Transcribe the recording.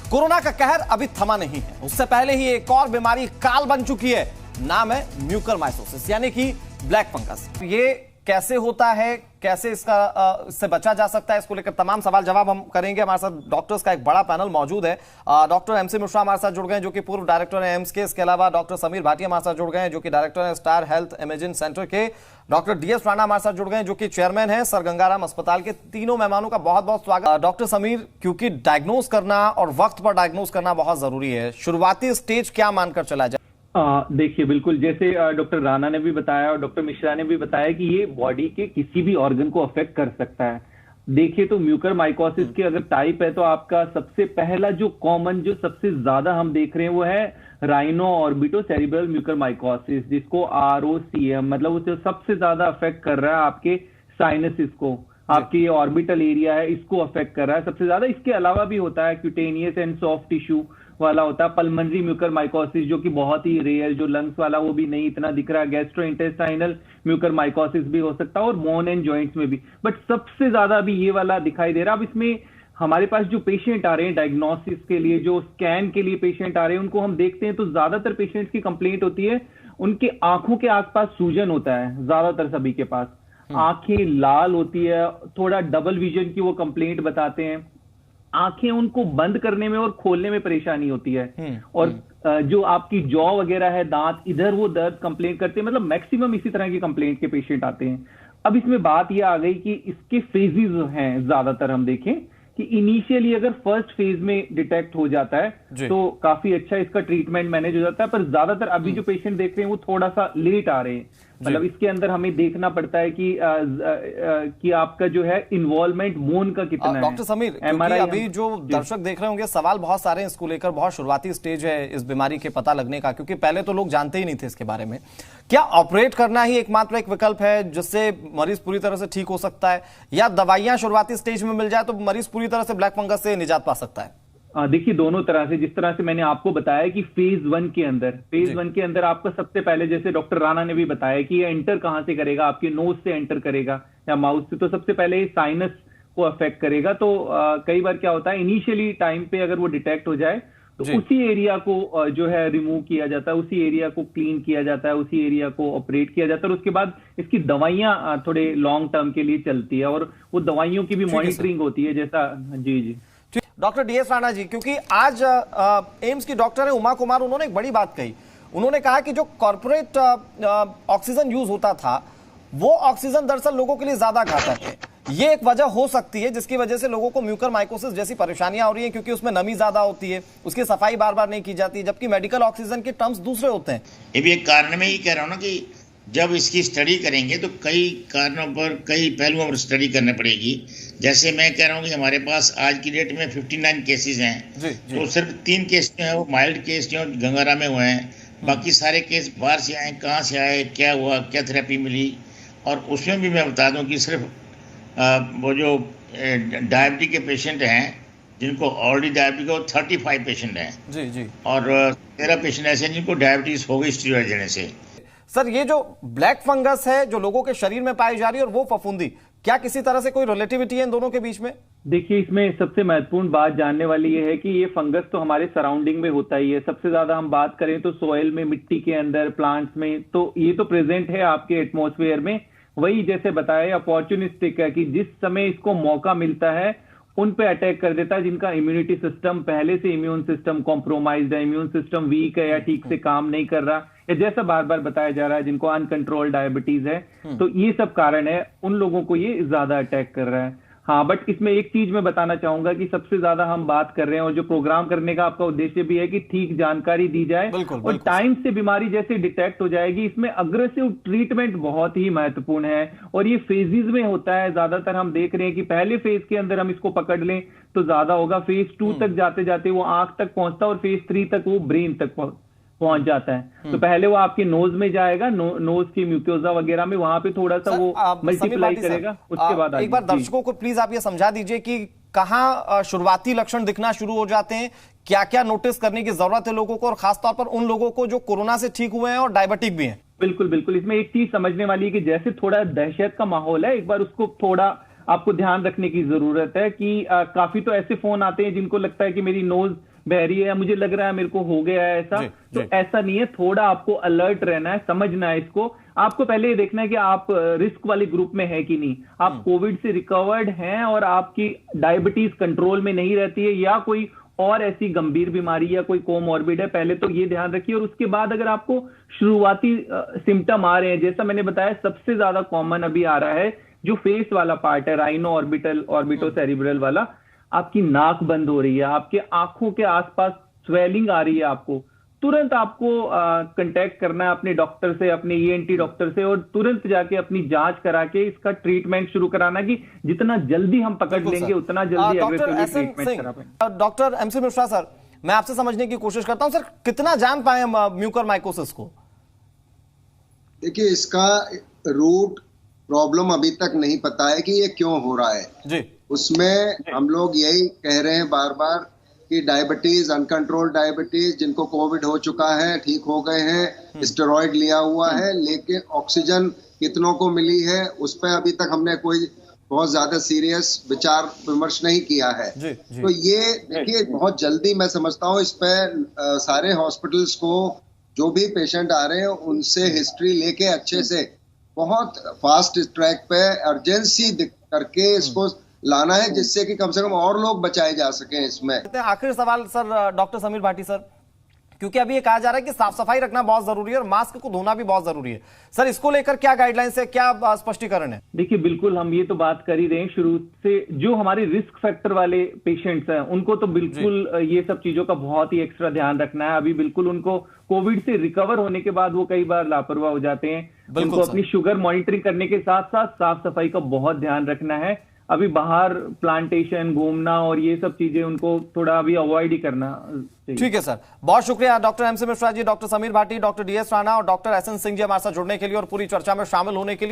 Corona का कहर अभी थमा नहीं है। उससे पहले ही एक और बीमारी काल बन चुकी है। नाम है म्यूकरमाइकोसिस यानी कि ब्लैक फंगस। ये कैसे होता है, कैसे इससे बचा जा सकता है, इसको लेकर तमाम सवाल जवाब हम करेंगे। हमारे साथ डॉक्टर्स का एक बड़ा पैनल मौजूद है। डॉक्टर एमसी मिश्रा हमारे साथ जुड़ गए हैं, जो कि पूर्व डायरेक्टर हैं एम्स के। इसके अलावा डॉक्टर समीर भाटिया हमारे साथ जुड़ गए हैं, जो कि डायरेक्टर हैं स्टार हेल्थ इमेजिंग सेंटर के। डॉक्टर डीएस राणा हमारे साथ जुड़ गए हैं, जो कि चेयरमैन हैं सर गंगाराम अस्पताल के। तीनों मेहमानों का बहुत बहुत स्वागत। डॉक्टर समीर, क्योंकि डायग्नोज करना और वक्त पर डायग्नोज करना बहुत जरूरी है, शुरुआती स्टेज क्या मानकर चला जाए? देखिए, बिल्कुल जैसे डॉक्टर राणा ने भी बताया और डॉक्टर मिश्रा ने भी बताया कि ये बॉडी के किसी भी ऑर्गन को अफेक्ट कर सकता है। देखिए, तो म्यूकरमाइकोसिस की अगर टाइप है तो आपका सबसे पहला जो कॉमन, जो सबसे ज्यादा हम देख रहे हैं वो है राइनो ऑर्बिटोसेरिब्रल म्यूकरमाइकोसिस, जिसको ROCM, मतलब वो सबसे ज्यादा अफेक्ट कर रहा है आपके साइनसिस को, आपकी ये ऑर्बिटल एरिया है, इसको अफेक्ट कर रहा है सबसे ज्यादा। इसके अलावा भी होता है क्यूटेनियस एंड सॉफ्ट टिश्यू वाला होता है, पल्मनरी म्यूकरमाइकोसिस जो कि बहुत ही रेयर, जो लंग्स वाला वो भी नहीं इतना दिख रहा है, गैस्ट्रोइंटेस्टाइनल म्यूकरमाइकोसिस भी हो सकता है और बोन एंड जॉइंट्स में भी, बट सबसे ज्यादा अभी ये वाला दिखाई दे रहा है। अब इसमें हमारे पास जो पेशेंट आ रहे हैं डायग्नोसिस के लिए, जो स्कैन के लिए पेशेंट आ रहे हैं, उनको हम देखते हैं तो ज्यादातर पेशेंट्स की कंप्लेंट होती है उनके आंखों के आसपास सूजन होता है, ज्यादातर सभी के पास आंखें लाल होती है, थोड़ा डबल विजन की वो कंप्लेंट बताते हैं, आंखें उनको बंद करने में और खोलने में परेशानी होती है, और जो आपकी जॉ वगैरह है, दांत, इधर वो दर्द कंप्लेंट करते हैं। मतलब मैक्सिमम इसी तरह की कंप्लेंट के पेशेंट आते हैं। अब इसमें बात ये आ गई कि इसके फेजेस हैं, ज्यादातर हम देखें कि इनिशियली अगर फर्स्ट फेज में डिटेक्ट हो जाता है तो काफी अच्छा इसका ट्रीटमेंट मैनेज हो जाता है, पर ज्यादातर अभी जो पेशेंट देख रहे हैं वो थोड़ा सा लेट आ रहे हैं। मतलब इसके अंदर हमें देखना पड़ता है कि आपका जो है इन्वॉल्वमेंट बोन का कितना है। डॉक्टर समीर, क्योंकि अभी जो दर्शक देख रहे होंगे, सवाल बहुत सारे हैं इसको लेकर, बहुत शुरुआती स्टेज है इस बीमारी के पता लगने का, क्योंकि पहले तो लोग जानते ही नहीं थे इसके बारे में। क्या ऑपरेट करना ही एकमात्र एक विकल्प है जिससे मरीज पूरी तरह से ठीक हो सकता है, या दवाइयां शुरुआती स्टेज में मिल जाए तो मरीज पूरी तरह से ब्लैक फंगस से निजात पा सकता है? देखिए, दोनों तरह से, जिस तरह से मैंने आपको बताया कि फेज वन के अंदर आपका सबसे पहले, जैसे डॉक्टर राणा ने भी बताया कि ये एंटर कहां से करेगा, आपके नोज से एंटर करेगा या माउथ से, तो सबसे पहले साइनस को अफेक्ट करेगा। तो कई बार क्या होता है, इनिशियली टाइम पे अगर वो डिटेक्ट हो जाए तो उसी एरिया को जो है रिमूव किया जाता है, उसी एरिया को क्लीन किया जाता है, उसी एरिया को ऑपरेट किया जाता है, और उसके बाद इसकी दवाइयां थोड़े लॉन्ग टर्म के लिए चलती है और वो दवाइयों की भी मॉनिटरिंग होती है, जैसा जी। डॉक्टर डीएस राणा जी, क्योंकि आज एम्स की डॉक्टर है उमा कुमार, उन्होंने एक बड़ी बात कही। उन्होंने कहा कि जो कॉर्पोरेट ऑक्सीजन यूज होता था वो ऑक्सीजन दरअसल लोगों के लिए ज्यादा घातक है। ये एक वजह हो सकती है जिसकी वजह से लोगों को म्यूकरमाइकोसिस जैसी परेशानियां हो रही हैं, क्योंकि उसमें नमी ज्यादा होती है, उसकी सफाई बार बार नहीं की जाती, जबकि मेडिकल ऑक्सीजन के टर्म्स दूसरे होते हैं। ये भी एक कारण में ही कह रहा हूं ना कि जब इसकी स्टडी करेंगे तो कई कारणों पर, कई पहलुओं पर स्टडी करनी पड़ेगी। जैसे मैं कह रहा हूँ कि हमारे पास आज की डेट में 59 केसेस हैं, तो सिर्फ 3 केस जो है वो माइल्ड केस जो गंगारा में हुए हैं, बाकी सारे केस बाहर से आए, कहाँ से आए, क्या हुआ, क्या थेरेपी मिली। और उसमें भी मैं बता दूं कि सिर्फ वो जो डायबिटीज के पेशेंट हैं जिनको ऑलरेडी डायबिटीज हो, 35 पेशेंट हैं और 13 पेशेंट ऐसे हैं जिनको डायबिटीज हो गई स्टीरॉयड देने से। सर, ये जो ब्लैक फंगस है जो लोगों के शरीर में पाई जा रही है और वो फफूंदी, क्या किसी तरह से कोई रिलेटिविटी है इन दोनों के बीच में? देखिए, इसमें सबसे महत्वपूर्ण बात जानने वाली ये है कि ये फंगस तो हमारे सराउंडिंग में होता ही है। सबसे ज्यादा हम बात करें तो सॉइल में, मिट्टी के अंदर, प्लांट्स में, तो ये तो प्रेजेंट है आपके एटमॉस्फेयर में। वही जैसे बताया, अपॉर्चुनिस्टिक है कि जिस समय इसको मौका मिलता है उन पे अटैक कर देता है जिनका इम्यूनिटी सिस्टम पहले से, इम्यून सिस्टम कॉम्प्रोमाइज्ड है, इम्यून सिस्टम वीक है या ठीक से काम नहीं कर रहा, या जैसा बार बार बताया जा रहा है जिनको अनकंट्रोल्ड डायबिटीज है। तो ये सब कारण है, उन लोगों को ये ज्यादा अटैक कर रहा है। हाँ, बट इसमें एक चीज मैं बताना चाहूंगा कि सबसे ज्यादा हम बात कर रहे हैं, और जो प्रोग्राम करने का आपका उद्देश्य भी है कि ठीक जानकारी दी जाए और टाइम से बीमारी जैसे डिटेक्ट हो जाएगी। इसमें अग्रेसिव ट्रीटमेंट बहुत ही महत्वपूर्ण है और ये फेजेस में होता है। ज्यादातर हम देख रहे हैं कि पहले फेज के अंदर हम इसको पकड़ लें तो ज्यादा होगा, फेज 2 तक जाते जाते वो आंख तक पहुंचता है और फेज 3 तक वो ब्रेन तक पहुंच जाता है। तो पहले वो आपके नोज में जाएगा, नोज की म्यूकोजा वगैरह में, वहां पे थोड़ा सा वो मल्टीप्लाई करेगा, उसके बाद एक बार दर्शकों को प्लीज आप ये समझा दीजिए कि कहाँ शुरुआती लक्षण दिखना शुरू हो जाते हैं, क्या क्या नोटिस करने की जरूरत है लोगों को, और खासतौर पर उन लोगों को जो कोरोना से ठीक हुए हैं और डायबिटिक भी हैं? बिल्कुल, इसमें एक चीज समझने वाली है कि जैसे थोड़ा दहशत का माहौल है, एक बार उसको थोड़ा आपको ध्यान रखने की जरूरत है कि काफी तो ऐसे फोन आते हैं जिनको लगता है कि मेरी नोज बह रही है या मुझे लग रहा है मेरे को हो गया है ऐसा, तो ऐसा नहीं है। थोड़ा आपको अलर्ट रहना है, समझना है इसको। आपको पहले ये देखना है कि आप रिस्क वाले ग्रुप में है कि नहीं, आप कोविड से रिकवर्ड हैं और आपकी डायबिटीज कंट्रोल में नहीं रहती है या कोई और ऐसी गंभीर बीमारी या कोई कोमॉर्बिड है, पहले तो ये ध्यान रखिए। और उसके बाद अगर आपको शुरुआती सिम्टम आ रहे हैं, जैसा मैंने बताया सबसे ज्यादा कॉमन अभी आ रहा है जो फेस वाला पार्ट है, राइनो ऑर्बिटो सेरिब्रल वाला, आपकी नाक बंद हो रही है, आपके आंखों के आसपास स्वेलिंग आ रही है, आपको तुरंत आपको कांटेक्ट करना है अपने डॉक्टर से, अपने ईएनटी डॉक्टर से, और तुरंत जाके अपनी जांच करा के इसका ट्रीटमेंट शुरू कराना कि जितना जल्दी हम पकड़ लेंगे उतना जल्दी एग्रेसिवली ट्रीटमेंट करा पाएंगे। डॉक्टर एमसी मिश्रा सर, मैं आपसे समझने की कोशिश करता हूं सर, कितना जान पाए हम म्यूकरमाइकोसिस को? देखिए, इसका रूट प्रॉब्लम अभी तक नहीं पता है कि ये क्यों हो रहा है जी। उसमें हम लोग यही कह रहे हैं बार बार कि डायबिटीज, अनकंट्रोल्ड डायबिटीज, जिनको कोविड हो चुका है, ठीक हो गए हैं, स्टेरॉइड लिया हुआ है, लेकिन ऑक्सीजन कितनों को मिली है उस पर अभी तक हमने कोई बहुत ज्यादा सीरियस विचार विमर्श नहीं किया है जी। तो ये देखिए, बहुत जल्दी मैं समझता हूँ इस पर सारे हॉस्पिटल्स को जो भी पेशेंट आ रहे हैं उनसे हिस्ट्री लेके अच्छे से बहुत फास्ट ट्रैक पे अर्जेंसी करके इसको लाना है, जिससे कि कम से कम और लोग बचाए जा सकें इसमें। आखिरी सवाल sir, doctor Sameer Bhati sir, क्योंकि अभी ये कहा जा रहा है कि साफ सफाई रखना बहुत जरूरी है और मास्क को धोना भी बहुत जरूरी है, सर इसको लेकर क्या गाइडलाइंस है, क्या स्पष्टीकरण है? देखिए, बिल्कुल हम ये तो बात कर ही रहे हैं शुरू से, जो हमारे रिस्क फैक्टर वाले पेशेंट्स हैं उनको तो बिल्कुल ये सब चीजों का बहुत ही एक्स्ट्रा ध्यान रखना है। अभी बिल्कुल उनको कोविड से रिकवर होने के बाद वो कई बार लापरवाह हो जाते हैं, उनको अपनी शुगर मॉनिटरिंग करने के साथ साथ साफ सफाई का बहुत ध्यान रखना है। अभी बाहर प्लांटेशन घूमना और ये सब चीजें उनको थोड़ा अभी अवॉइड ही करना चाहिए। ठीक है सर, बहुत शुक्रिया doctor MC Mishra ji, doctor Sameer Bhati, doctor DS Rana और डॉक्टर एसएन सिंह जी हमारे साथ जुड़ने के लिए और पूरी चर्चा में शामिल होने के लिए।